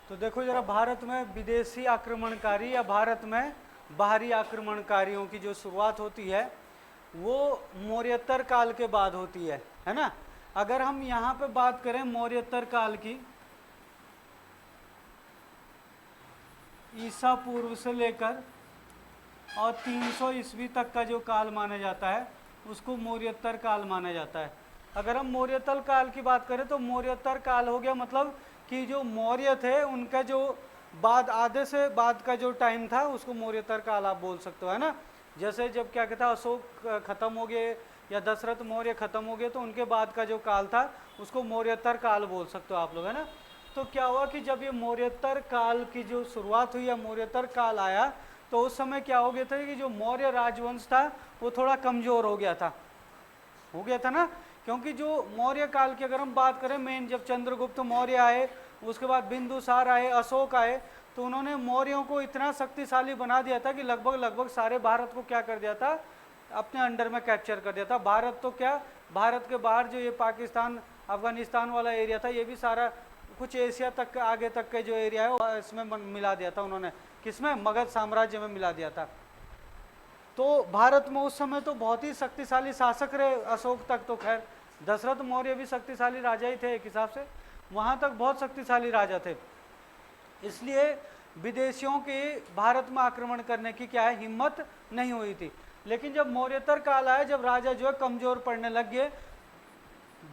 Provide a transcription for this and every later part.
तो देखो जरा, भारत में विदेशी आक्रमणकारी या भारत में बाहरी आक्रमणकारियों की जो शुरुआत होती है वो मौर्योत्तर काल के बाद होती है ना। अगर हम यहाँ पे बात करें मौर्योत्तर काल की, ईसा पूर्व से लेकर और 300 ईस्वी तक का जो काल माना जाता है उसको मौर्योत्तर काल माना जाता है। अगर हम मौर्योत्तर काल की बात करें तो मौर्योत्तर काल हो गया मतलब कि जो मौर्य थे उनका जो बाद आधे से बाद का जो टाइम था उसको मौर्योत्तर काल आप बोल सकते हो, है ना। जैसे जब क्या कहता है अशोक खत्म हो गए या दशरथ मौर्य खत्म हो गए तो उनके बाद का जो काल था उसको मौर्योत्तर काल बोल सकते हो आप लोग, है ना। तो क्या हुआ कि जब ये मौर्योत्तर काल की जो शुरुआत हुई या मौर्योत्तर काल आया तो उस समय क्या हो गया था कि जो मौर्य राजवंश था वो थोड़ा कमजोर हो गया था ना। क्योंकि जो मौर्य काल की अगर हम बात करें, मेन जब चंद्रगुप्त मौर्य आए, उसके बाद बिंदुसार आए, अशोक आए, तो उन्होंने मौर्यों को इतना शक्तिशाली बना दिया था कि लगभग सारे भारत को क्या कर दिया था, अपने अंडर में कैप्चर कर दिया था। भारत तो क्या, भारत के बाहर जो ये पाकिस्तान अफगानिस्तान वाला एरिया था ये भी सारा कुछ एशिया तक आगे तक के जो एरिया है इसमें मिला दिया था उन्होंने, किसमें, मगध साम्राज्य में मिला दिया था। तो भारत में उस समय तो बहुत ही शक्तिशाली शासक रहे, अशोक तक तो खैर, दशरथ मौर्य भी शक्तिशाली राजा ही थे एक हिसाब से, वहाँ तक बहुत शक्तिशाली राजा थे। इसलिए विदेशियों के भारत में आक्रमण करने की क्या है, हिम्मत नहीं हुई थी। लेकिन जब मौर्योत्तर काल आया, जब राजा जो है कमजोर पड़ने लग गए,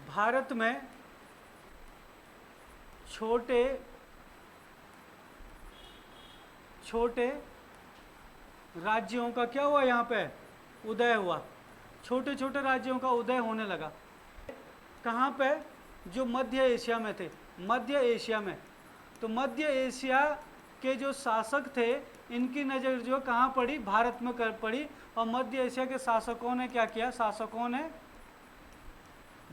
भारत में छोटे छोटे राज्यों का क्या हुआ, यहाँ पे उदय हुआ, छोटे छोटे राज्यों का उदय होने लगा। कहाँ पे, जो मध्य एशिया में थे, मध्य एशिया में। तो मध्य एशिया के जो शासक थे इनकी नज़र जो कहाँ पड़ी, भारत में कर पड़ी। और मध्य एशिया के शासकों ने क्या किया, शासकों ने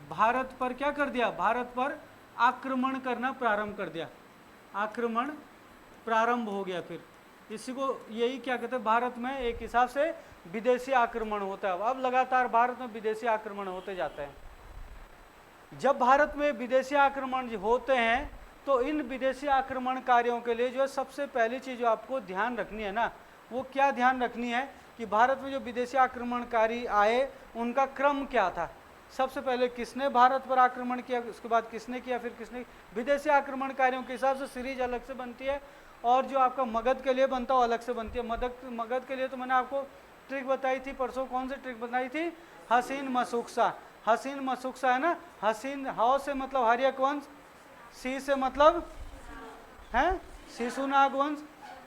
भारत पर क्या कर दिया, भारत पर आक्रमण करना प्रारंभ कर दिया, आक्रमण प्रारंभ हो गया। फिर इसी को यही क्या कहते हैं, भारत में एक हिसाब से विदेशी आक्रमण होता है। अब लगातार भारत में विदेशी आक्रमण होते जाते हैं। जब भारत में विदेशी आक्रमण होते हैं तो इन विदेशी आक्रमणकारियों के लिए जो है सबसे पहली चीज़ जो आपको ध्यान रखनी है ना, वो क्या ध्यान रखनी है कि भारत में जो विदेशी आक्रमणकारी आए उनका क्रम क्या था। सबसे पहले किसने भारत पर आक्रमण किया, उसके बाद किसने किया, फिर किसने। विदेशी आक्रमणकारियों के हिसाब से सीरीज अलग से बनती है और जो आपका मगध के लिए बनता है अलग से बनती है। मगध के लिए तो मैंने आपको ट्रिक बताई थी परसों, कौन सी ट्रिक बताई थी, हसीन मसुक्सा। हसीन मसुक्सा है ना, हसीन, हाउ से मतलब हर्यक वंश, सी से मतलब है शिशुनाग वंश,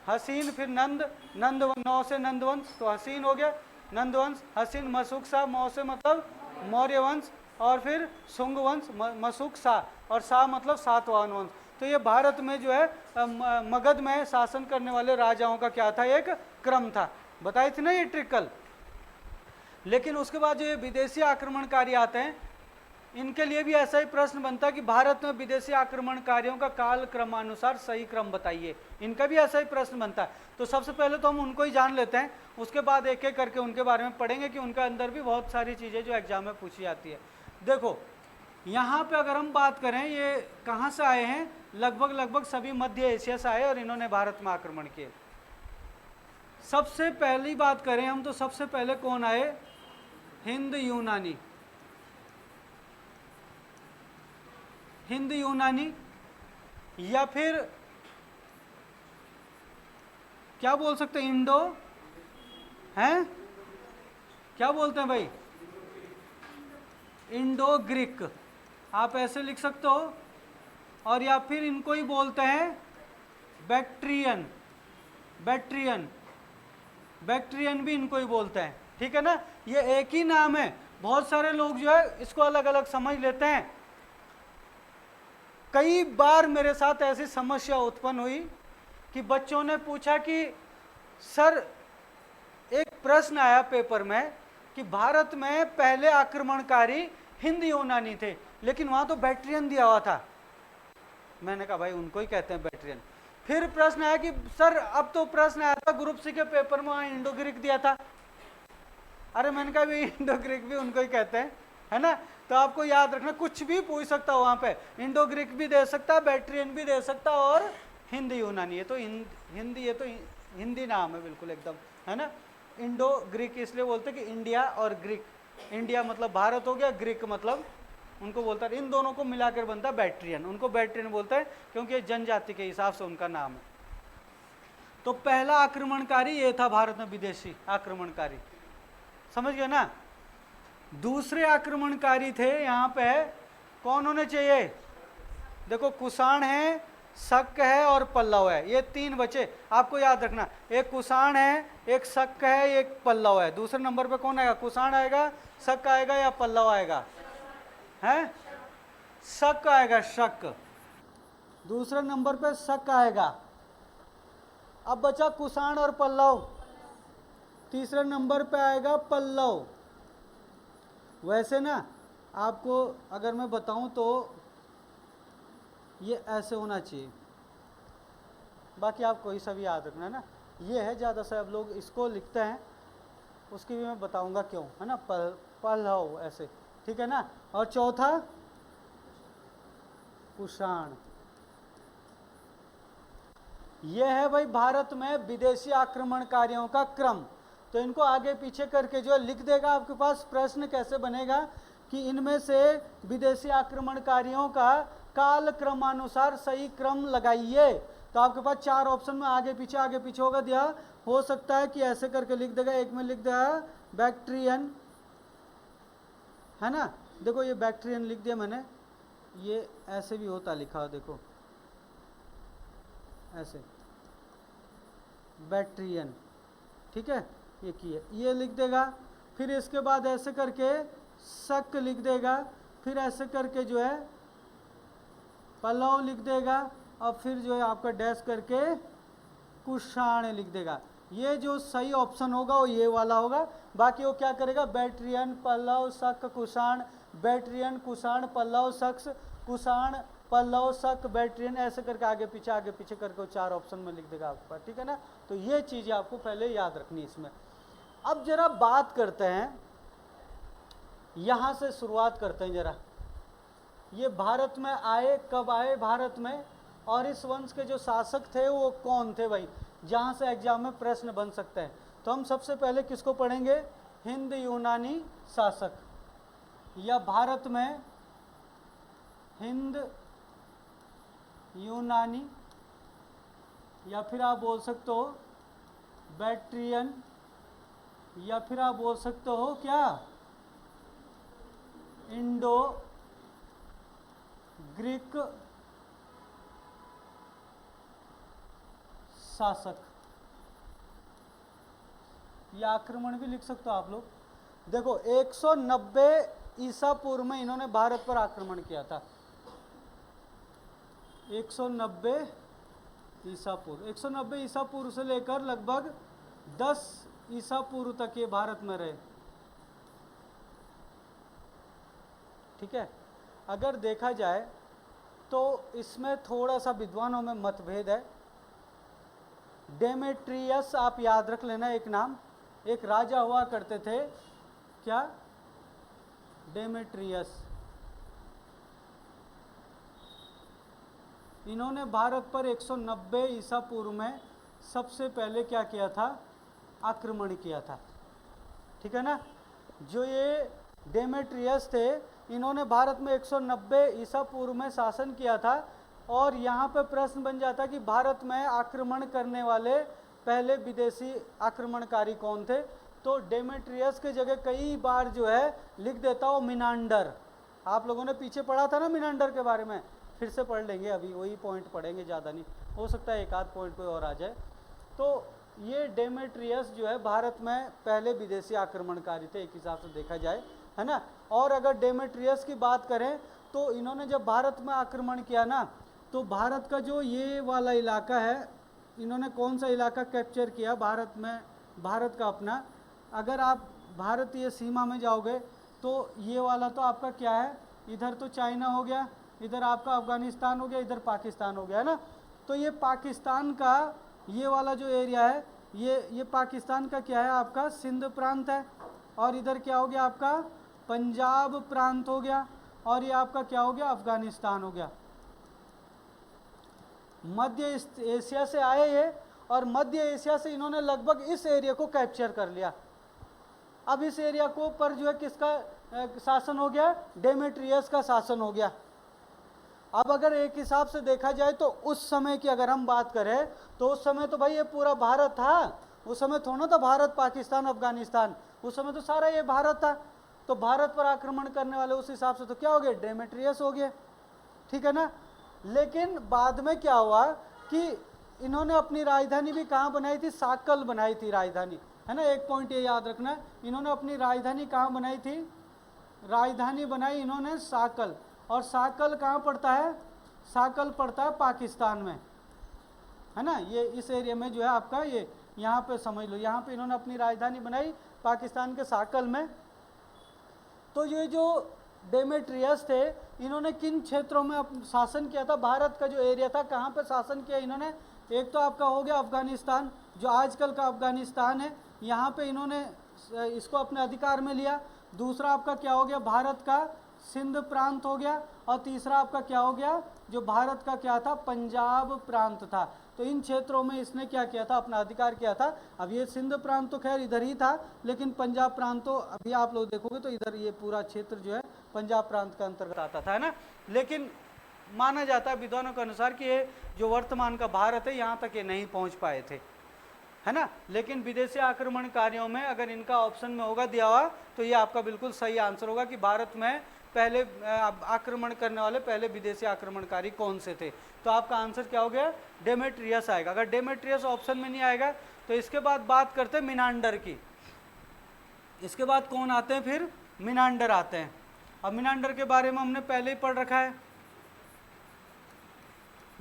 हसीन, फिर नंद, नंद नौ से नंदवंश, तो हसीन हो गया नंदवंश। हसीन मसुक्सा, मौ से मतलब मौर्य वंश, और फिर शुंग वंश, मसुक सा, और सा मतलब सातवाहन वंश। तो ये भारत में जो है मगध में शासन करने वाले राजाओं का क्या था, एक क्रम था, बताई थी ना ये ट्रिक कल। लेकिन उसके बाद जो ये विदेशी आक्रमणकारी आते हैं इनके लिए भी ऐसा ही प्रश्न बनता है कि भारत में विदेशी आक्रमणकारियों का काल क्रमानुसार सही क्रम बताइए, इनका भी ऐसा ही प्रश्न बनता है। तो सबसे पहले तो हम उनको ही जान लेते हैं, उसके बाद एक एक करके उनके बारे में पढ़ेंगे कि उनके अंदर भी बहुत सारी चीज़ें जो एग्जाम में पूछी जाती है। देखो यहाँ पे अगर हम बात करें ये कहाँ से आए हैं, लगभग सभी मध्य एशिया से आए और इन्होंने भारत में आक्रमण किए। सबसे पहली बात करें हम तो सबसे पहले कौन आए, हिंद यूनानी। हिंद यूनानी या फिर क्या बोल सकते हैं, इंडो हैं, क्या बोलते हैं भाई, इंडो ग्रीक, आप ऐसे लिख सकते हो। और या फिर इनको ही बोलते हैं बैक्ट्रियन, बैक्ट्रियन, बैक्ट्रियन भी इनको ही बोलते हैं, ठीक है ना। ये एक ही नाम है, बहुत सारे लोग जो है इसको अलग अलग समझ लेते हैं। कई बार मेरे साथ ऐसी समस्या उत्पन्न हुई कि बच्चों ने पूछा कि सर एक प्रश्न आया पेपर में कि भारत में पहले आक्रमणकारी हिंद यूनानी थे लेकिन वहां तो बैक्ट्रियन दिया हुआ था। मैंने कहा भाई उनको ही कहते हैं बैक्ट्रियन। फिर प्रश्न आया कि सर अब तो प्रश्न आया था ग्रुप सी के पेपर में, वहां इंडो ग्रीक दिया था। अरे मैंने कहा भाई इंडो ग्रीक भी उनको ही कहते हैं, है ना। तो आपको याद रखना कुछ भी पूछ सकता हो वहां पे, इंडो ग्रीक भी दे सकता, बैक्ट्रियन भी दे सकता और हिंद यूनानी, ये तो हिंदी, ये तो हिंदी नाम है बिल्कुल एकदम, है ना। इंडो ग्रीक इसलिए बोलते हैं कि इंडिया और ग्रीक, इंडिया मतलब भारत हो गया, ग्रीक मतलब उनको बोलता है, इन दोनों को मिलाकर बनता है बैक्ट्रियन, उनको बैक्ट्रियन बोलते हैं क्योंकि जनजाति के हिसाब से उनका नाम है। तो पहला आक्रमणकारी ये था भारत में, विदेशी आक्रमणकारी, समझ गए ना। दूसरे आक्रमणकारी थे यहाँ पे, कौन होने चाहिए, देखो कुषाण है, शक है और पल्लव है, ये तीन बचे, आपको याद रखना, एक कुषाण है, एक शक है, एक पल्लव है। दूसरे नंबर पे कौन आएगा, कुषाण आएगा, शक आएगा या पल्लव आएगा, है शक आएगा, शक दूसरे नंबर पे शक आएगा। अब बचा कुषाण और पल्लव, तीसरे नंबर पे आएगा पल्लव। वैसे ना आपको अगर मैं बताऊं तो ये ऐसे होना चाहिए, बाकी आप कोई सा भी याद रखना है ना। ये है ज़्यादा से अब लोग इसको लिखते हैं, उसकी भी मैं बताऊंगा क्यों, है ना, पल्लव ऐसे, ठीक है ना। और चौथा कुषाण। यह है भाई भारत में विदेशी आक्रमणकारियों का क्रम। तो इनको आगे पीछे करके जो है लिख देगा, आपके पास प्रश्न कैसे बनेगा कि इनमें से विदेशी आक्रमणकारियों का काल क्रमानुसार सही क्रम लगाइए। तो आपके पास चार ऑप्शन में आगे पीछे होगा दिया, हो सकता है कि ऐसे करके लिख देगा, एक में लिख देगा बैक्ट्रियन, है ना, देखो ये बैक्ट्रियन लिख दिया मैंने, ये ऐसे भी होता लिखा हो, देखो ऐसे बैक्ट्रियन, ठीक है, ये किए, ये लिख देगा। फिर इसके बाद ऐसे करके शक लिख देगा, फिर ऐसे करके जो है पल्लव लिख देगा, और फिर जो है आपका डैश करके कुषाण लिख देगा। ये जो सही ऑप्शन होगा वो ये वाला होगा। बाकी वो क्या करेगा, बैक्ट्रियन पल्लव शक कुषाण, बैक्ट्रियन कुषाण पल्लव शक कुषाण पल्लव शक बैक्ट्रियन, ऐसे करके आगे पीछे करके वो चार ऑप्शन में लिख देगा आपके पास, ठीक है ना। तो ये चीज़ें आपको पहले याद रखनी इसमें। अब जरा बात करते हैं, यहाँ से शुरुआत करते हैं जरा, ये भारत में आए, कब आए भारत में, और इस वंश के जो शासक थे वो कौन थे भाई, जहाँ से एग्जाम में प्रश्न बन सकते हैं। तो हम सबसे पहले किसको पढ़ेंगे, हिंद यूनानी शासक, या भारत में हिंद यूनानी, या फिर आप बोल सकते हो बैक्ट्रियन, या फिर आप बोल सकते हो क्या इंडो ग्रीक शासक, या आक्रमण भी लिख सकते हो आप लोग। देखो 190 ईसा पूर्व में इन्होंने भारत पर आक्रमण किया था, 190 ईसा पूर्व, 190 ईसा पूर्व से लेकर लगभग 10 ईसा पूर्व तक ये भारत में रहे, ठीक है। अगर देखा जाए तो इसमें थोड़ा सा विद्वानों में मतभेद है। डेमेट्रियस आप याद रख लेना एक नाम, एक राजा हुआ करते थे, क्या, डेमेट्रियस। इन्होंने भारत पर 190 ईसा पूर्व में सबसे पहले क्या किया था, आक्रमण किया था, ठीक है ना। जो ये डेमेट्रियस थे, इन्होंने भारत में 190 ईसा पूर्व में शासन किया था। और यहाँ पे प्रश्न बन जाता कि भारत में आक्रमण करने वाले पहले विदेशी आक्रमणकारी कौन थे। तो डेमेट्रियस के जगह कई बार जो है लिख देता हो मिनांडर। आप लोगों ने पीछे पढ़ा था ना मिनांडर के बारे में, फिर से पढ़ लेंगे, अभी वही पॉइंट पढ़ेंगे, ज़्यादा नहीं, हो सकता है एक आध पॉइंट कोई और आ जाए। तो ये डेमेट्रियस जो है भारत में पहले विदेशी आक्रमणकारी थे एक हिसाब से देखा जाए, है ना। और अगर डेमेट्रियस की बात करें तो इन्होंने जब भारत में आक्रमण किया ना, तो भारत का जो ये वाला इलाका है, इन्होंने कौन सा इलाका कैप्चर किया भारत में, भारत का अपना, अगर आप भारतीय सीमा में जाओगे तो ये वाला तो आपका क्या है, इधर तो चाइना हो गया, इधर आपका अफगानिस्तान हो गया, इधर पाकिस्तान हो गया, है ना। तो ये पाकिस्तान का ये वाला जो एरिया है, ये पाकिस्तान का क्या है, आपका सिंध प्रांत है, और इधर क्या हो गया आपका पंजाब प्रांत हो गया, और ये आपका क्या हो गया, अफगानिस्तान हो गया। मध्य एशिया से आए ये, और मध्य एशिया से इन्होंने लगभग इस एरिया को कैप्चर कर लिया। अब इस एरिया को पर जो है किसका शासन हो गया? डेमेट्रियस का शासन हो गया। अब अगर एक हिसाब से देखा जाए तो उस समय की अगर हम बात करें तो उस समय तो भाई ये पूरा भारत था, उस समय थोड़ा था भारत पाकिस्तान अफगानिस्तान, उस समय तो सारा ये भारत था। तो भारत पर आक्रमण करने वाले उस हिसाब से तो क्या हो गए? डेमेट्रियस हो गए, ठीक है ना। लेकिन बाद में क्या हुआ कि इन्होंने अपनी राजधानी भी कहाँ बनाई थी? साकल बनाई थी राजधानी, है ना। एक पॉइंट ये याद रखना, इन्होंने अपनी राजधानी कहाँ बनाई थी? राजधानी बनाई इन्होंने साकल, और साकल कहाँ पड़ता है? साकल पड़ता है पाकिस्तान में, है ना। ये इस एरिया में जो है आपका, ये यहाँ पे समझ लो, यहाँ पे इन्होंने अपनी राजधानी बनाई पाकिस्तान के साकल में। तो ये जो डेमेट्रियस थे, इन्होंने किन क्षेत्रों में शासन किया था? भारत का जो एरिया था, कहाँ पे शासन किया इन्होंने? एक तो आपका हो गया अफगानिस्तान, जो आजकल का अफगानिस्तान है, यहाँ पे इन्होंने इसको अपने अधिकार में लिया। दूसरा आपका क्या हो गया? भारत का सिंध प्रांत हो गया, और तीसरा आपका क्या हो गया? जो भारत का क्या था? पंजाब प्रांत था। तो इन क्षेत्रों में इसने क्या किया था? अपना अधिकार किया था। अब ये सिंध प्रांत तो खैर इधर ही था, लेकिन पंजाब प्रांत तो अभी आप लोग देखोगे तो इधर ये पूरा क्षेत्र जो है पंजाब प्रांत का अंतर्गत आता था, है ना। लेकिन माना जाता है विद्वानों के अनुसार कि ये जो वर्तमान का भारत है, यहाँ तक ये नहीं पहुँच पाए थे, है ना। लेकिन विदेशी आक्रमणकारियों में अगर इनका ऑप्शन में होगा दिया हुआ, तो ये आपका बिल्कुल सही आंसर होगा कि भारत में पहले आक्रमण करने वाले पहले विदेशी आक्रमणकारी कौन से थे। तो आपका आंसर क्या हो गया? डेमेट्रियस आएगा। अगर डेमेट्रियस ऑप्शन में नहीं आएगा तो इसके बाद बात करते हैं मिनांडर की। इसके बाद कौन आते हैं? फिर मिनांडर आते हैं। अब मिनांडर के बारे में हमने पहले ही पढ़ रखा है।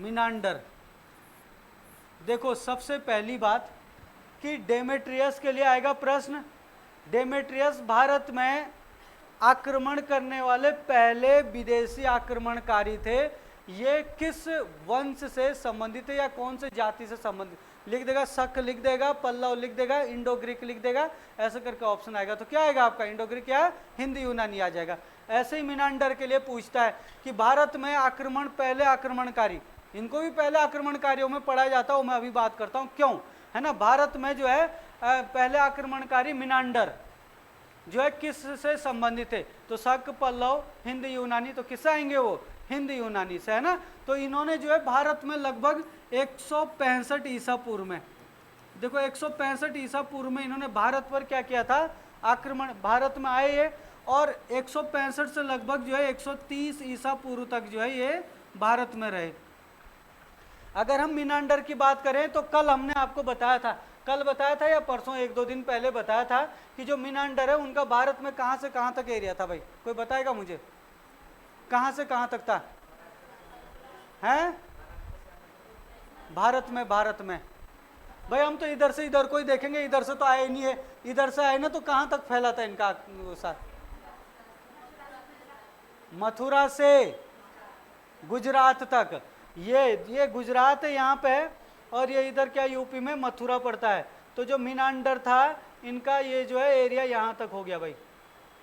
मिनांडर, देखो सबसे पहली बात कि डेमेट्रियस के लिए आएगा प्रश्न। डेमेट्रियस भारत में आक्रमण करने वाले पहले विदेशी आक्रमणकारी थे। ये किस वंश से संबंधित है या कौन से जाति से संबंधित? लिख देगा, शक लिख देगा, पल्लव लिख देगा, इंडो ग्रीक लिख देगा, ऐसे करके ऑप्शन आएगा। तो क्या आएगा आपका? इंडो ग्रीक या हिंदी यूनानी आ जाएगा। ऐसे ही मिनांडर के लिए पूछता है कि भारत में आक्रमण पहले आक्रमणकारी, इनको भी पहले आक्रमणकारियों में पढ़ाया जाता है, मैं अभी बात करता हूँ क्यों, है ना। भारत में जो है पहले आक्रमणकारी मिनांडर जो है किस से संबंधित है? तो शक, पल्लव, हिंदी यूनानी, तो किससे आएंगे वो? हिंदी यूनानी से, है ना। तो इन्होंने जो है भारत में लगभग 165 ईसा पूर्व में, देखो 165 ईसा पूर्व में इन्होंने भारत पर क्या किया था? आक्रमण। भारत में आए ये, और 165 से लगभग जो है 130 ईसा पूर्व तक जो है ये भारत में रहे। अगर हम मिनांडर की बात करें तो कल हमने आपको बताया था, कल बताया था या परसों, एक दो दिन पहले बताया था कि जो मिनांडर है उनका भारत में कहाँ से कहाँ तक एरिया था? भाई कोई बताएगा मुझे, कहाँ से कहाँ तक था? हैं भारत में? भारत में भाई हम तो इधर से इधर को ही देखेंगे, इधर से तो आए नहीं है, इधर से आए ना तो कहाँ तक फैला था इनका साथ? मथुरा से गुजरात तक। ये गुजरात है यहाँ पे, और ये इधर क्या यूपी में मथुरा पड़ता है। तो जो मिनांडर था इनका ये जो है एरिया यहाँ तक हो गया भाई,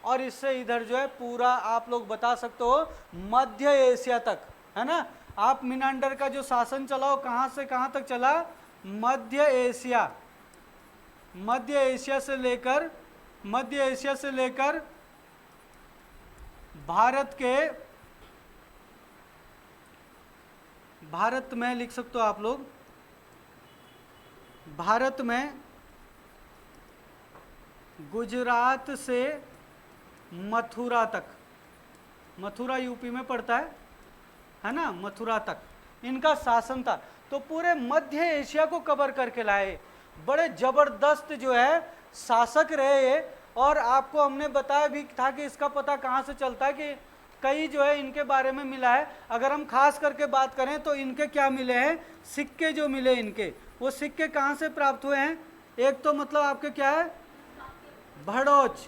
और इससे इधर जो है पूरा आप लोग बता सकते हो मध्य एशिया तक, है ना। आप मिनांडर का जो शासन चलाओ कहाँ से कहाँ तक चला? मध्य एशिया, मध्य एशिया से लेकर भारत में लिख सकते हो आप लोग, भारत में गुजरात से मथुरा तक, मथुरा यूपी में पड़ता है ना, मथुरा तक इनका शासन था। तो पूरे मध्य एशिया को कवर करके लाए, बड़े जबरदस्त जो है शासक रहे ये। और आपको हमने बताया भी था कि इसका पता कहाँ से चलता है कि कई जो है इनके बारे में मिला है। अगर हम खास करके बात करें तो इनके क्या मिले हैं? सिक्के जो मिले इनके, वो सिक्के कहाँ से प्राप्त हुए हैं? एक तो मतलब आपके क्या है? भड़ोच।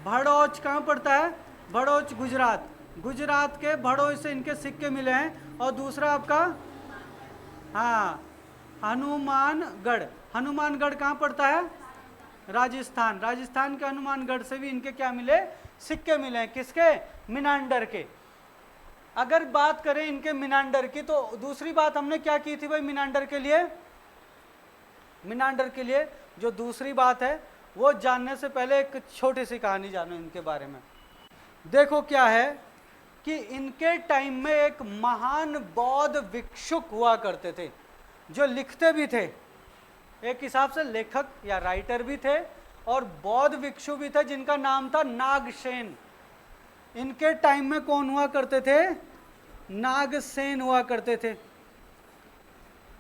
भड़ोच कहाँ पड़ता है? भड़ोच गुजरात, गुजरात के भड़ोच से इनके सिक्के मिले हैं। और दूसरा आपका हाँ हनुमानगढ़, हनुमानगढ़ कहाँ पड़ता है? राजस्थान, राजस्थान के हनुमानगढ़ से भी इनके क्या मिले? सिक्के मिले हैं। किसके? मिनांडर के। अगर बात करें इनके मिनांडर की, तो दूसरी बात हमने क्या की थी भाई मिनांडर के लिए? मिनांडर के लिए जो दूसरी बात है वो जानने से पहले एक छोटी सी कहानी जानो इनके बारे में। देखो क्या है कि इनके टाइम में एक महान बौद्ध भिक्षुक हुआ करते थे जो लिखते भी थे, एक हिसाब से लेखक या राइटर भी थे, और बौद्ध भिक्षु भी थे जिनका नाम था नागसेन। इनके टाइम में कौन हुआ करते थे? नागसेन हुआ करते थे।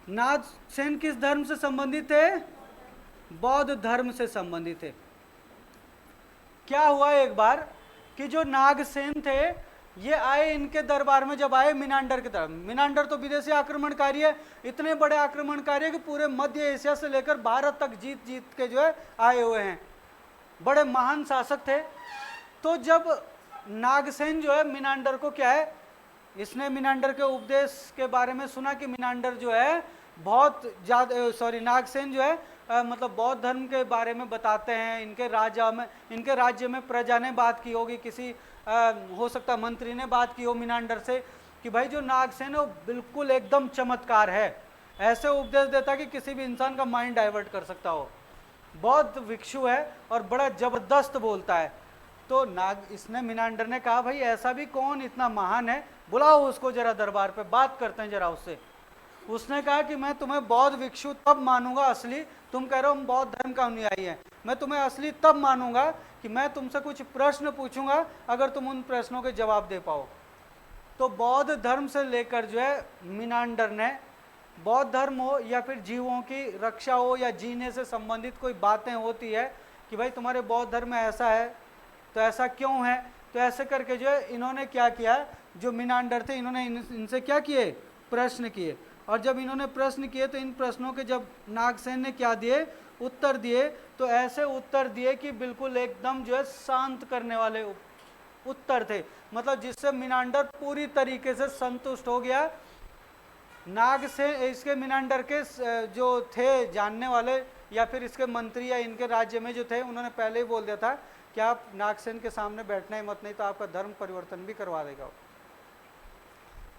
नागसेन किस धर्म से संबंधित थे? बौद्ध धर्म से संबंधित थे। क्या हुआ एक बार कि जो नागसेन थे ये आए इनके दरबार में, जब आए मीनांडर की तरफ। मीनांडर तो विदेशी आक्रमणकारी है, इतने बड़े आक्रमणकारी है कि पूरे मध्य एशिया से लेकर भारत तक जीत जीत के जो है आए हुए हैं, बड़े महान शासक थे। तो जब नागसेन जो है मीनांडर को क्या है, इसने मीनांडर के उपदेश के बारे में सुना कि मीनांडर जो है बहुत ज़्यादा नागसेन जो है मतलब बौद्ध धर्म के बारे में बताते हैं। इनके राज्य में प्रजा ने बात की होगी, किसी हो सकता मंत्री ने बात की हो मीनांडर से कि भाई जो नागसेन है वो बिल्कुल एकदम चमत्कार है, ऐसे उपदेश देता कि किसी भी इंसान का माइंड डाइवर्ट कर सकता हो, बौद्ध भिक्षु है और बड़ा जबरदस्त बोलता है। तो इसने मीनांडर ने कहा भाई ऐसा भी कौन इतना महान है, बुलाओ उसको जरा दरबार पे, बात करते हैं जरा उससे। उसने कहा कि मैं तुम्हें बौद्ध भिक्षु तब मानूंगा असली, तुम कह रहे हो हम बौद्ध धर्म का अनुयायी हैं, मैं तुम्हें असली तब मानूंगा कि मैं तुमसे कुछ प्रश्न पूछूंगा, अगर तुम उन प्रश्नों के जवाब दे पाओ। तो बौद्ध धर्म से लेकर जो है मीनांडर ने, बौद्ध धर्म हो या फिर जीवों की रक्षा हो या जीने से संबंधित कोई बातें होती है कि भाई तुम्हारे बौद्ध धर्म में ऐसा है तो ऐसा क्यों है, तो ऐसे करके जो है इन्होंने क्या किया, जो मीनांडर थे इन्होंने इनसे क्या किए, प्रश्न किए। और जब इन्होंने प्रश्न किए तो इन प्रश्नों के जब नागसेन ने क्या दिए, उत्तर दिए, तो ऐसे उत्तर दिए कि बिल्कुल एकदम जो है शांत करने वाले उत्तर थे, मतलब जिससे मीनांडर पूरी तरीके से संतुष्ट हो गया। नागसेन इसके मीनांडर के जो थे जानने वाले या फिर इसके मंत्री या इनके राज्य में जो थे, उन्होंने पहले ही बोल दिया था कि आप नागसेन के सामने बैठना ही मत, नहीं तो आपका धर्म परिवर्तन भी करवा देगा।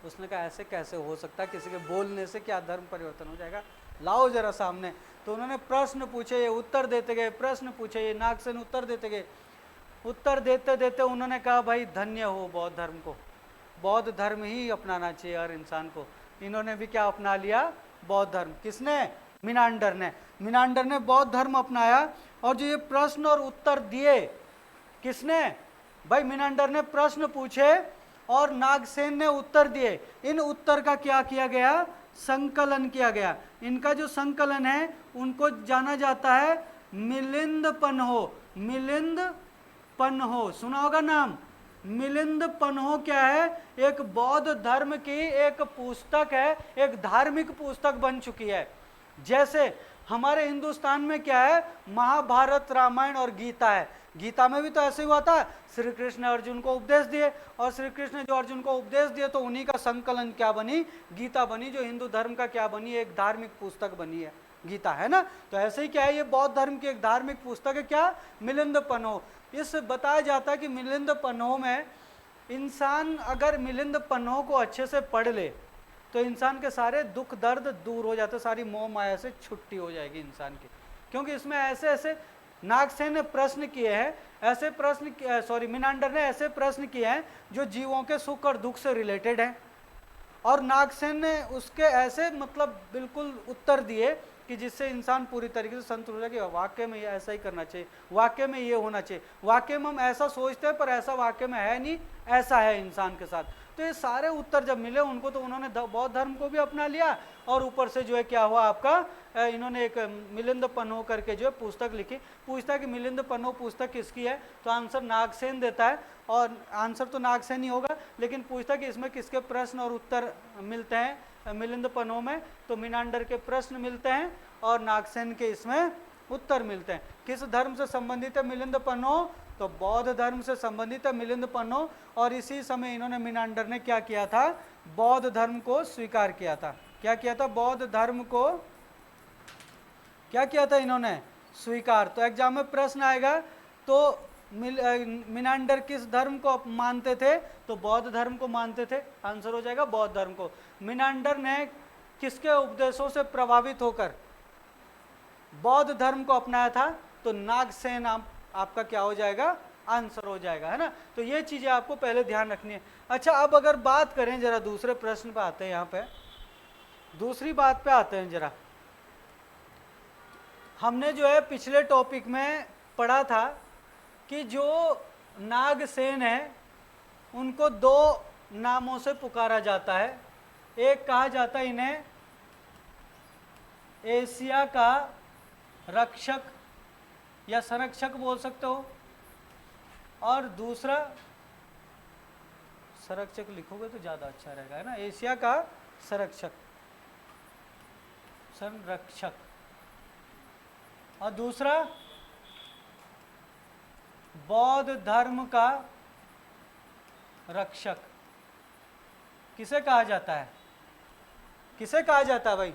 उसने कहा ऐसे कैसे हो सकता है, किसी के बोलने से क्या धर्म परिवर्तन हो जाएगा, लाओ जरा सामने। तो उन्होंने प्रश्न पूछे, ये उत्तर देते गए, प्रश्न पूछे, ये नागसेन उत्तर देते गए। उत्तर देते देते उन्होंने कहा भाई धन्य हो बौद्ध धर्म को, बौद्ध धर्म ही अपनाना चाहिए हर इंसान को। इन्होंने भी क्या अपना लिया, बौद्ध धर्म। किसने? मीनांडर ने। मीनांडर ने बौद्ध धर्म अपनाया। और जो ये प्रश्न और उत्तर दिए, किसने? भाई मीनांडर ने प्रश्न पूछे और नागसेन ने उत्तर दिए। इन उत्तर का क्या किया गया, संकलन किया गया। इनका जो संकलन है उनको जाना जाता है मिलिंद पन्हो। मिलिंद पन्हो सुना होगा नाम। मिलिंद पन्हो क्या है, एक बौद्ध धर्म की एक पुस्तक है, एक धार्मिक पुस्तक बन चुकी है। जैसे हमारे हिंदुस्तान में क्या है, महाभारत, रामायण और गीता है। गीता में भी तो ऐसे हुआ था, श्री कृष्ण ने अर्जुन को उपदेश दिए और श्री कृष्ण ने जो अर्जुन को उपदेश दिए तो उन्हीं का संकलन क्या बनी, गीता बनी, जो हिंदू धर्म का क्या बनी, एक धार्मिक पुस्तक बनी है गीता, है ना। तो ऐसे ही क्या है, ये बौद्ध धर्म की एक धार्मिक पुस्तक है, क्या, मिलिंद पन्हो। इस बताया जाता है कि मिलिंद पन्हो में इंसान अगर मिलिंद पन्हो को अच्छे से पढ़ ले तो इंसान के सारे दुख दर्द दूर हो जाते, सारी मोह माया से छुट्टी हो जाएगी इंसान की। क्योंकि इसमें ऐसे ऐसे नागसेन ने प्रश्न किए हैं, ऐसे प्रश्न मीनांडर ने ऐसे प्रश्न किए हैं जो जीवों के सुख और दुख से रिलेटेड हैं, और नागसेन ने उसके ऐसे मतलब बिल्कुल उत्तर दिए कि जिससे इंसान पूरी तरीके से संतुष्ट हो जाए कि वाकई में ये ऐसा ही करना चाहिए, वाकई में ये होना चाहिए, वाकई में हम ऐसा सोचते हैं पर ऐसा वाकई में है नहीं, ऐसा है इंसान के साथ। तो ये सारे उत्तर जब मिले उनको तो उन्होंने बौद्ध धर्म को भी अपना लिया, और ऊपर से जो है क्या हुआ आपका, इन्होंने एक मिलिंद पन्हो करके जो है पुस्तक लिखी। पूछता है कि मिलिंद पन्हो पुस्तक किसकी है, तो आंसर नागसेन देता है, और आंसर तो नागसेन ही होगा, लेकिन पूछता है कि इसमें किसके प्रश्न और उत्तर मिलते हैं मिलिंद पन्हो में, तो मीनांडर के प्रश्न मिलते हैं और नागसेन के इसमें उत्तर मिलते हैं। किस धर्म से संबंधित है मिलिंद पन्हो, तो बौद्ध धर्म से संबंधित है मिलिंद पन्हो। और इसी समय इन्होंने मीनांडर ने क्या किया था, बौद्ध धर्म को स्वीकार किया था। क्या किया था, बौद्ध धर्म को क्या किया था इन्होंने, स्वीकार। तो एग्जाम में प्रश्न आएगा तो मिनांडर किस धर्म को मानते थे? तो बौद्ध धर्म को मानते थे। आंसर हो जाएगा बौद्ध धर्म को। मिनांडर ने किसके उपदेशों से प्रभावित होकर बौद्ध धर्म को अपनाया था? तो नागसेन आपका क्या हो जाएगा? आंसर हो जाएगा, है ना। तो ये चीजें आपको पहले ध्यान रखनी है। अच्छा, अब अगर बात करें जरा दूसरे प्रश्न पे आते हैं, यहाँ पे दूसरी बात पे आते हैं जरा। हमने जो है पिछले टॉपिक में पढ़ा था कि जो नागसेन है उनको दो नामों से पुकारा जाता है। एक कहा जाता है इन्हें एशिया का रक्षक या संरक्षक बोल सकते हो, और दूसरा, संरक्षक लिखोगे तो ज़्यादा अच्छा रहेगा, है ना, एशिया का संरक्षक, संरक्षक, और दूसरा बौद्ध धर्म का रक्षक। किसे कहा जाता है? किसे कहा जाता है भाई?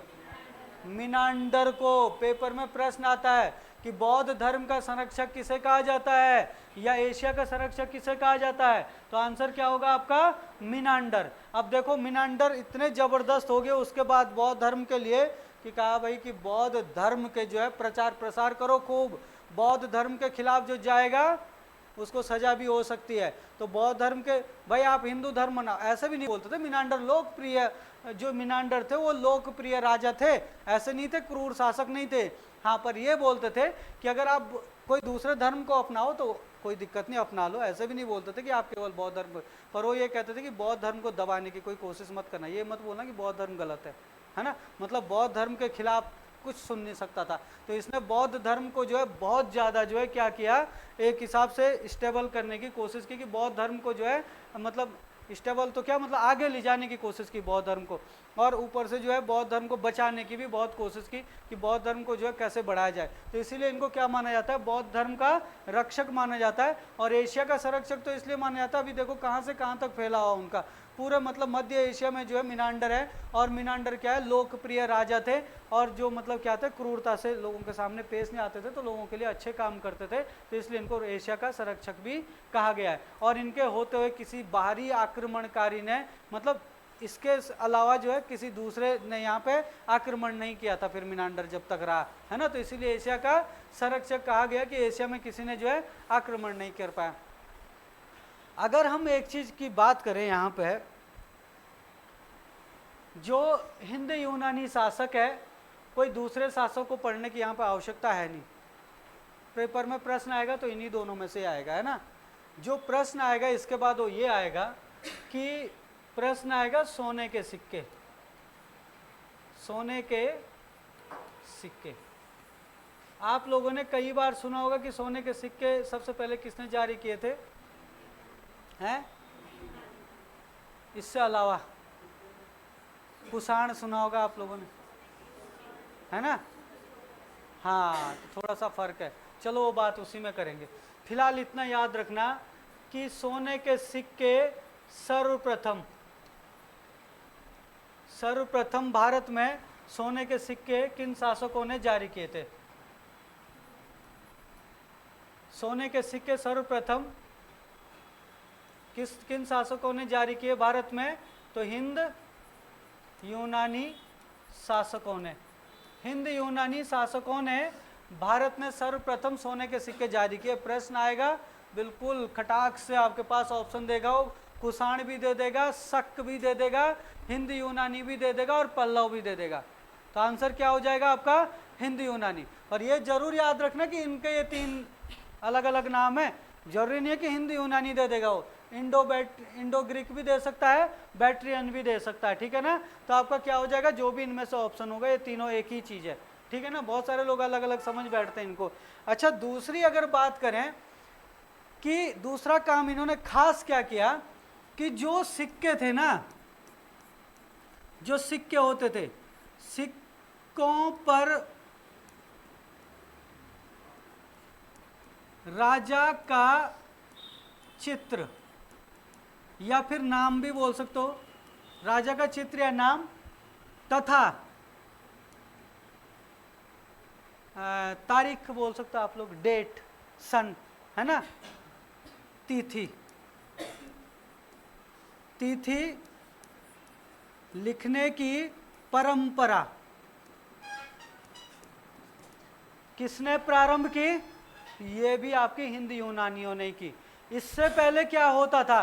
मिनांडर को। पेपर में प्रश्न आता है कि बौद्ध धर्म का संरक्षक किसे कहा जाता है या एशिया का संरक्षक किसे कहा जाता है? तो आंसर क्या होगा आपका? मिनांडर। अब देखो मिनांडर इतने जबरदस्त हो गए उसके बाद बौद्ध धर्म के लिए कि कहा भाई कि बौद्ध धर्म के जो है प्रचार प्रसार करो खूब, बौद्ध धर्म के खिलाफ जो जाएगा उसको सजा भी हो सकती है। तो बौद्ध धर्म के, भाई आप हिंदू धर्म मनाओ, ऐसे भी नहीं बोलते थे। मिनांडर लोकप्रिय, जो मिनांडर थे वो लोकप्रिय राजा थे, ऐसे नहीं थे, क्रूर शासक नहीं थे। हाँ, पर ये बोलते थे कि अगर आप कोई दूसरे धर्म को अपनाओ तो कोई दिक्कत नहीं, अपना लो। ऐसे भी नहीं बोलते थे कि आप केवल बौद्ध धर्म, पर वो ये कहते थे कि बौद्ध धर्म को दबाने की कोई कोशिश मत करना, ये मत बोलना कि बौद्ध धर्म गलत है ना। मतलब बौद्ध धर्म के खिलाफ कुछ सुन नहीं सकता था। तो इसने बौद्ध धर्म को जो है बहुत ज़्यादा जो है क्या किया, एक हिसाब से स्टेबल करने की कोशिश की, कि बौद्ध धर्म को जो है मतलब स्टेबल तो क्या मतलब आगे ले जाने की कोशिश की बौद्ध धर्म को, और ऊपर से जो है बौद्ध धर्म को बचाने की भी बहुत कोशिश की कि बौद्ध धर्म को जो है कैसे बढ़ाया जाए। तो इसीलिए इनको क्या माना जाता है? बौद्ध धर्म का रक्षक माना जाता है। और एशिया का संरक्षक तो इसलिए माना जाता है, अभी देखो कहाँ से कहाँ तक फैला हुआ उनका, पूरे मतलब मध्य एशिया में जो है मिनांडर है। और मिनांडर क्या है? लोकप्रिय राजा थे, और जो मतलब क्या थे, क्रूरता से लोगों के सामने पेश नहीं आते थे, तो लोगों के लिए अच्छे काम करते थे, तो इसलिए इनको एशिया का संरक्षक भी कहा गया है। और इनके होते हुए किसी बाहरी आक्रमणकारी ने, मतलब इसके अलावा जो है किसी दूसरे ने यहाँ पे आक्रमण नहीं किया था फिर मिनांडर जब तक रहा, है ना। तो इसीलिए एशिया का संरक्षक कहा गया कि एशिया में किसी ने जो है आक्रमण नहीं कर पाया। अगर हम एक चीज की बात करें यहाँ पे, जो हिंद यूनानी शासक है, कोई दूसरे शासक को पढ़ने की यहाँ पे आवश्यकता है नहीं। पेपर में प्रश्न आएगा तो इन्हीं दोनों में से आएगा, है ना। जो प्रश्न आएगा इसके बाद वो ये आएगा कि प्रश्न आएगा सोने के सिक्के, सोने के सिक्के। आप लोगों ने कई बार सुना होगा कि सोने के सिक्के सबसे पहले किसने जारी किए थे? हैं? इससे अलावा कुषाण सुना होगा आप लोगों ने, है ना। हाँ, तो थोड़ा सा फर्क है, चलो वो बात उसी में करेंगे। फिलहाल इतना याद रखना कि सोने के सिक्के सर्वप्रथम भारत में सोने के सिक्के किन शासकों ने जारी किए थे? सोने के सिक्के सर्वप्रथम किन शासकों ने जारी किए भारत में? तो हिंद यूनानी शासकों ने। हिंद यूनानी शासकों ने भारत में सर्वप्रथम सोने के सिक्के जारी किए। प्रश्न आएगा बिल्कुल खटाक से, आपके पास ऑप्शन देगा, वो कुषाण भी दे देगा, शक भी दे देगा, हिंद यूनानी भी दे देगा और पल्लव भी दे देगा। तो आंसर क्या हो जाएगा आपका? हिंद यूनानी। और ये जरूर याद रखना कि इनके ये तीन अलग अलग नाम है, जरूरी नहीं है कि हिंद यूनानी दे देगा, वो इंडो ग्रीक भी दे सकता है, बैट्रियन भी दे सकता है, ठीक है ना। तो आपका क्या हो जाएगा? जो भी इनमें से ऑप्शन होगा, ये तीनों एक ही चीज़ है, ठीक है ना। बहुत सारे लोग अलग अलग समझ बैठते हैं इनको। अच्छा, दूसरी अगर बात करें कि दूसरा काम इन्होंने खास क्या किया कि जो सिक्के थे ना, जो सिक्के होते थे, सिक्कों पर राजा का चित्र या फिर नाम भी बोल सकते हो, राजा का चित्र या नाम, तथा तारीख बोल सकते हो आप लोग, डेट, सन, है ना, तिथि, तिथि लिखने की परंपरा किसने प्रारंभ की? ये भी आपके हिंद यूनानियों ने की। इससे पहले क्या होता था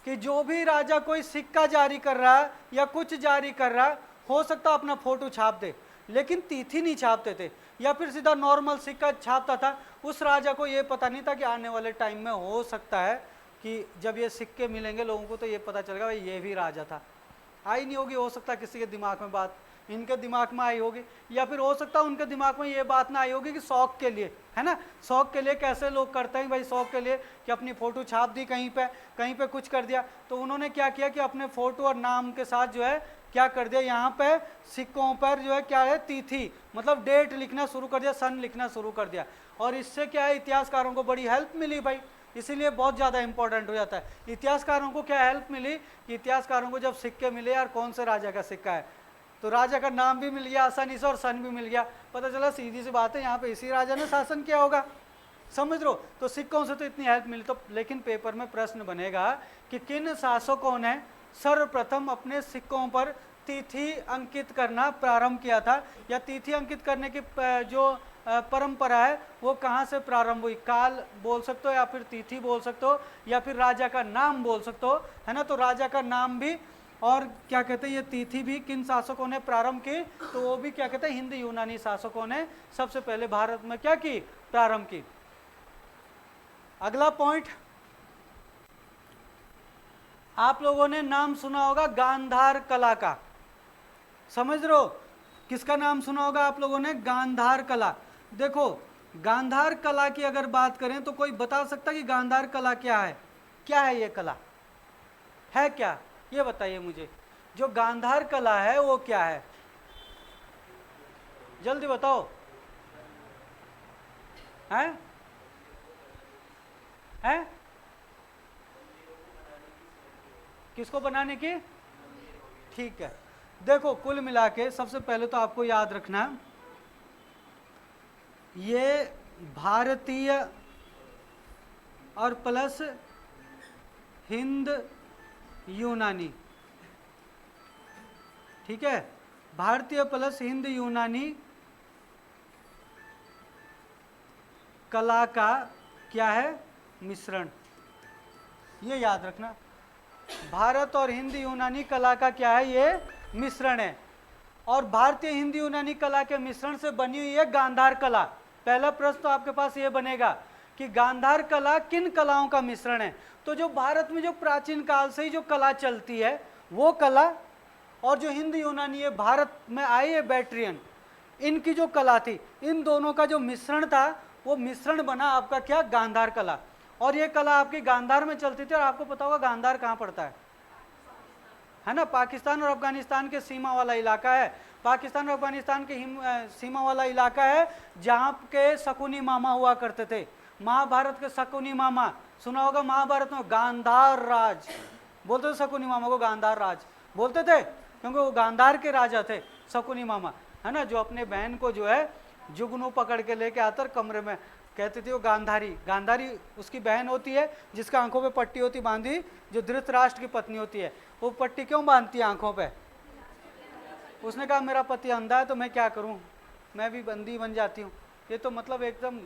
कि जो भी राजा कोई सिक्का जारी कर रहा या कुछ जारी कर रहा, हो सकता अपना फोटो छाप दे, लेकिन तिथि नहीं छापते थे, या फिर सीधा नॉर्मल सिक्का छापता था। उस राजा को ये पता नहीं था कि आने वाले टाइम में हो सकता है कि जब ये सिक्के मिलेंगे लोगों को तो ये पता चलेगा भाई ये भी राजा था। आई नहीं होगी, हो सकता किसी के दिमाग में बात, इनके दिमाग में आई होगी, या फिर हो सकता उनके दिमाग में ये बात ना आई होगी कि शौक के लिए, है ना, शौक के लिए कैसे लोग करते हैं भाई, शौक के लिए कि अपनी फोटो छाप दी कहीं पे कुछ कर दिया। तो उन्होंने क्या किया कि अपने फोटो और नाम के साथ जो है क्या कर दिया, यहाँ पे सिक्कों पर जो है क्या है, तिथि मतलब डेट लिखना शुरू कर दिया, सन लिखना शुरू कर दिया। और इससे क्या है, इतिहासकारों को बड़ी हेल्प मिली भाई, इसीलिए बहुत ज़्यादा इंपॉर्टेंट हो जाता है। इतिहासकारों को क्या हेल्प मिली कि इतिहासकारों को जब सिक्के मिले यार कौन से राजा का सिक्का है, तो राजा का नाम भी मिल गया आसानी से और सन भी मिल गया, पता चला सीधी सी बात है यहाँ पे इसी राजा ने शासन किया होगा, समझ लो। तो सिक्कों से तो इतनी हेल्प मिली। तो लेकिन पेपर में प्रश्न बनेगा कि किन शासकों ने सर्वप्रथम अपने सिक्कों पर तिथि अंकित करना प्रारंभ किया था, या तिथि अंकित करने की जो परंपरा है वो कहाँ से प्रारंभ हुई। काल बोल सकते हो, या फिर तिथि बोल सकते हो, या फिर राजा का नाम बोल सकते हो, है ना। तो राजा का नाम भी और क्या कहते हैं ये तिथि भी किन शासकों ने प्रारंभ की, तो वो भी क्या कहते हैं हिंद यूनानी शासकों ने सबसे पहले भारत में क्या की, प्रारंभ की। अगला पॉइंट, आप लोगों ने नाम सुना होगा गांधार कला का, समझ रहे हो, किसका नाम सुना होगा आप लोगों ने, गांधार कला। देखो गांधार कला की अगर बात करें तो कोई बता सकता कि गांधार कला क्या है, क्या है ये कला है क्या, ये बताइए मुझे, जो गांधार कला है वो क्या है, जल्दी बताओ। हैं हैं किसको बनाने की, ठीक है। देखो कुल मिला के सबसे पहले तो आपको याद रखना ये भारतीय और प्लस हिंद यूनानी, ठीक है, भारतीय प्लस हिंद यूनानी कला का क्या है, मिश्रण। ये याद रखना, भारत और हिंद यूनानी कला का क्या है, ये मिश्रण है। और भारतीय हिंद यूनानी कला के मिश्रण से बनी हुई है गांधार कला। पहला प्रश्न तो आपके पास ये बनेगा कि गांधार कला किन कलाओं का मिश्रण है। तो जो भारत में जो प्राचीन काल से ही जो कला चलती है वो कला, और जो हिंद यूनानी है भारत में आई है बैक्ट्रियन, इनकी जो कला थी, इन दोनों का जो मिश्रण था वो मिश्रण बना आपका क्या, गांधार कला। और ये कला आपकी गांधार में चलती थी। और आपको पता होगा गांधार कहाँ पड़ता है ना, पाकिस्तान और अफगानिस्तान के सीमा वाला इलाका है। पाकिस्तान और अफगानिस्तान के सीमा वाला इलाका है जहाँ के शकुनी मामा हुआ करते थे। महाभारत के शकुनी मामा सुना होगा, महाभारत में गांधार राज बोलते थे, शकुनी मामा को गांधार राज बोलते थे क्योंकि वो गांधार के राजा थे शकुनी मामा, है ना। जो अपने बहन को जो है जुगनू पकड़ के लेके आकर कमरे में, कहते थे वो गांधारी, गांधारी उसकी बहन होती है जिसका आंखों पे पट्टी होती बांधी, जो धृतराष्ट्र की पत्नी होती है। वो पट्टी क्यों बांधती है आंखों पे, उसने कहा मेरा पति अंधा है तो मैं क्या करूं, मैं भी बंदी बन जाती हूँ। ये तो मतलब एकदम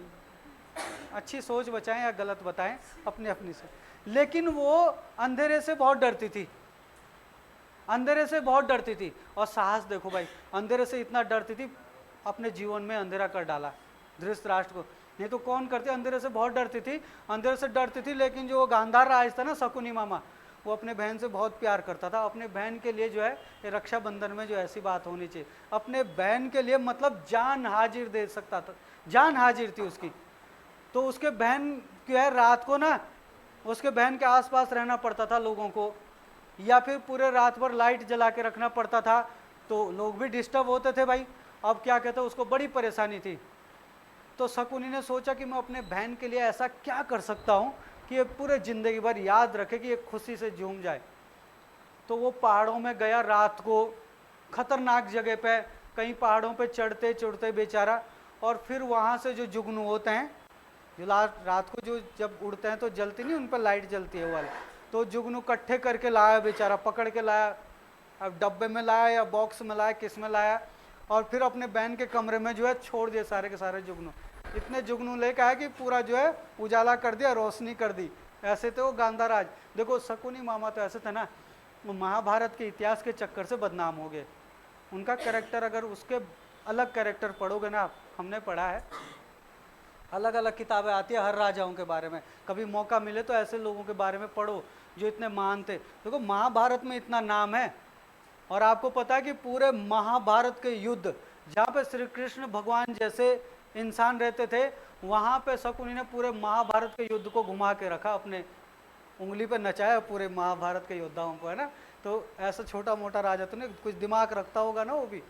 अच्छी सोच बचाएं या गलत बताएं अपनी अपनी से। लेकिन वो अंधेरे से बहुत डरती थी, अंधेरे से बहुत डरती थी। और साहस देखो भाई, अंधेरे से इतना डरती थी, अपने जीवन में अंधेरा कर डाला धृतराष्ट्र को। नहीं तो कौन करते, अंधेरे से बहुत डरती थी, अंधेरे से डरती थी। लेकिन जो गांधार राज था ना, शकुनी मामा, वो अपने बहन से बहुत प्यार करता था। अपने बहन के लिए जो है, रक्षाबंधन में जो ऐसी बात होनी चाहिए, अपने बहन के लिए मतलब जान हाजिर दे सकता था, जान हाजिर थी उसकी। तो उसके बहन जो है रात को ना, उसके बहन के आसपास रहना पड़ता था लोगों को, या फिर पूरे रात भर लाइट जला के रखना पड़ता था, तो लोग भी डिस्टर्ब होते थे भाई। अब क्या कहते हैं, उसको बड़ी परेशानी थी। तो शकुनी ने सोचा कि मैं अपने बहन के लिए ऐसा क्या कर सकता हूँ कि ये पूरे ज़िंदगी भर याद रखे, कि ये खुशी से झूम जाए। तो वो पहाड़ों में गया रात को, खतरनाक जगह पे, कहीं पहाड़ों पे चढ़ते चढ़ते बेचारा, और फिर वहाँ से जो जुगनू होते हैं जो रात को जो जब उड़ते हैं तो जलती नहीं, उन पर लाइट जलती है वो वाला, तो जुगनू इकट्ठे करके लाया बेचारा, पकड़ के लाया, अब डब्बे में लाया या बॉक्स में लाया, किस में लाया, और फिर अपने बहन के कमरे में जो है छोड़ दिए सारे के सारे जुगनू। इतने जुगनू लेके आया कि पूरा जो है उजाला कर दिया, रोशनी कर दी। ऐसे थे वो गांधाराज। देखो शकुनी मामा तो ऐसे थे ना, वो महाभारत के इतिहास के चक्कर से बदनाम हो गए। उनका कैरेक्टर, अगर उसके अलग कैरेक्टर पढ़ोगे ना आप, हमने पढ़ा है, अलग अलग किताबें आती है हर राजाओं के बारे में, कभी मौका मिले तो ऐसे लोगों के बारे में पढ़ो जो इतने महान थे। देखो महाभारत में इतना नाम है, और आपको पता है कि पूरे महाभारत के युद्ध जहाँ पे श्री कृष्ण भगवान जैसे इंसान रहते थे, वहाँ पे शकुनी ने पूरे महाभारत के युद्ध को घुमा के रखा, अपने उंगली पे नचाया पूरे महाभारत के योद्धाओं को, है ना। तो ऐसा छोटा मोटा राजा तो नहीं, कुछ दिमाग रखता होगा ना वो भी।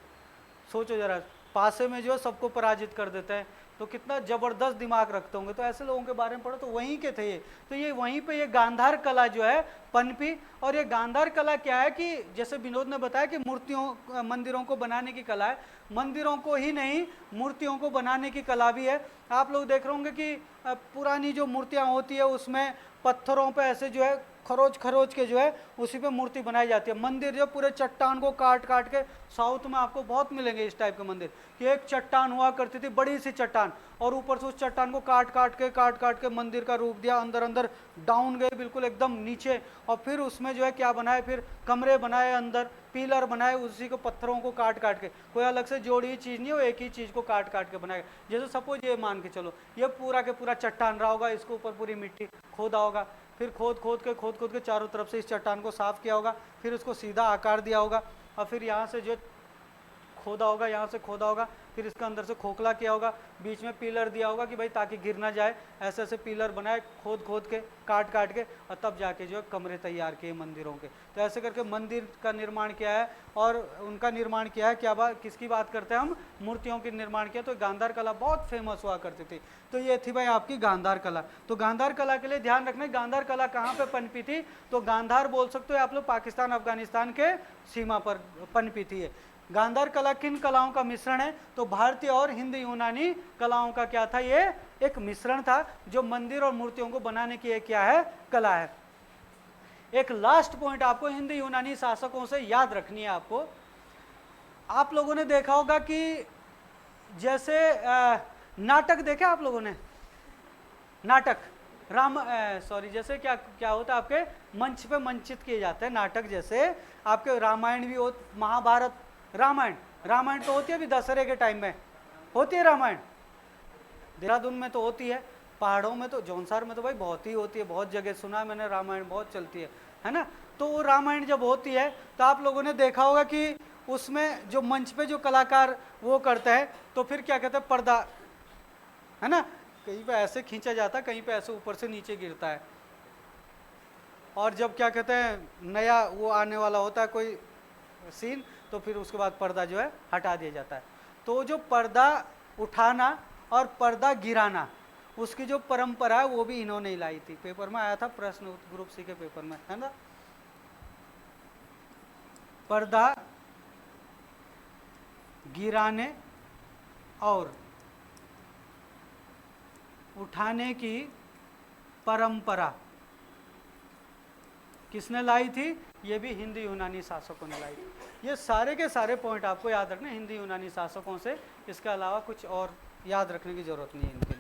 सोचो जरा, पासे में जो है सबको पराजित कर देते हैं, तो कितना जबरदस्त दिमाग रखते होंगे। तो ऐसे लोगों के बारे में पढ़ो, तो वहीं के थे ये। तो ये वहीं पे ये गांधार कला जो है पनपी। और ये गांधार कला क्या है कि जैसे विनोद ने बताया कि मूर्तियों, मंदिरों को बनाने की कला है। मंदिरों को ही नहीं, मूर्तियों को बनाने की कला भी है। आप लोग देख रहे होंगे कि पुरानी जो मूर्तियाँ होती है उसमें पत्थरों पे ऐसे जो है खरोच खरोच के जो है उसी पे मूर्ति बनाई जाती है। मंदिर जो पूरे चट्टान को काट काट के, साउथ में आपको बहुत मिलेंगे इस टाइप के मंदिर, कि एक चट्टान हुआ करती थी, बड़ी सी चट्टान, और ऊपर से उस चट्टान को काट काट के मंदिर का रूप दिया, अंदर अंदर डाउन गए बिल्कुल एकदम नीचे, और फिर उसमें जो है क्या बनाए, फिर कमरे बनाए, अंदर पिलर बनाए, उसी को पत्थरों को काट काट के, कोई अलग से जोड़ी हुई चीज़ नहीं हो, एक ही चीज़ को काट काट के बनाएगा। जैसे सपोज ये मान के चलो, ये पूरा के पूरा चट्टान रहा होगा, इसके ऊपर पूरी मिट्टी खोदा होगा, फिर खोद खोद के चारों तरफ से इस चट्टान को साफ किया होगा, फिर उसको सीधा आकार दिया होगा, और फिर यहाँ से जो खोदा होगा, यहाँ से खोदा होगा, फिर इसके अंदर से खोखला किया होगा, बीच में पिलर दिया होगा कि भाई ताकि गिर ना जाए, ऐसे ऐसे पिलर बनाए खोद के, काट के, और तब जाके जो है कमरे तैयार किए मंदिरों के। तो ऐसे करके मंदिर का निर्माण किया है, और उनका निर्माण किया है। क्या बात, किसकी बात करते हैं हम, मूर्तियों की निर्माण किया। तो गांधार कला बहुत फेमस हुआ करती थी। तो ये थी भाई आपकी गांधार कला। तो गांधार कला के लिए ध्यान रखना, गांधार कला कहाँ पे पनपी थी, तो गांधार बोल सकते हो आप लोग, पाकिस्तान अफगानिस्तान के सीमा पर पनपी थी। गांधार कला किन कलाओं का मिश्रण है, तो भारतीय और हिंदी यूनानी कलाओं का क्या था, ये एक मिश्रण था, जो मंदिर और मूर्तियों को बनाने की क्या है, कला है। एक लास्ट पॉइंट आपको हिंदी यूनानी शासकों से याद रखनी है आपको। आप लोगों ने देखा होगा कि जैसे नाटक देखे आप लोगों ने, नाटक जैसे क्या क्या होता है, आपके मंच पे मंचित किए जाते हैं नाटक। जैसे आपके रामायण भी हो, महाभारत, रामायण तो होती है अभी दशहरे के टाइम में होती है रामायण, देहरादून में तो होती है, पहाड़ों में तो, जौनसार में तो भाई बहुत ही होती है, बहुत जगह सुना है मैंने, रामायण बहुत चलती है ना। तो वो रामायण जब होती है तो आप लोगों ने देखा होगा कि उसमें जो मंच पे जो कलाकार वो करते हैं, तो फिर क्या कहते हैं, पर्दा, है ना, कहीं पे ऐसे खींचा जाता है, कहीं पे ऐसे ऊपर से नीचे गिरता है। और जब क्या कहते हैं नया वो आने वाला होता है कोई सीन, तो फिर उसके बाद पर्दा जो है हटा दिया जाता है। तो जो पर्दा उठाना और पर्दा गिराना, उसकी जो परंपरा है वो भी इन्होंने ही लाई थी। पेपर में आया था प्रश्न, ग्रुप सी के पेपर में, है ना। पर्दा गिराने और उठाने की परंपरा किसने लाई थी, ये भी हिंदी यूनानी शासकों ने लाई थी। ये सारे के सारे पॉइंट आपको याद रखने हिंदी यूनानी शासकों से, इसके अलावा कुछ और याद रखने की जरूरत नहीं है इनके।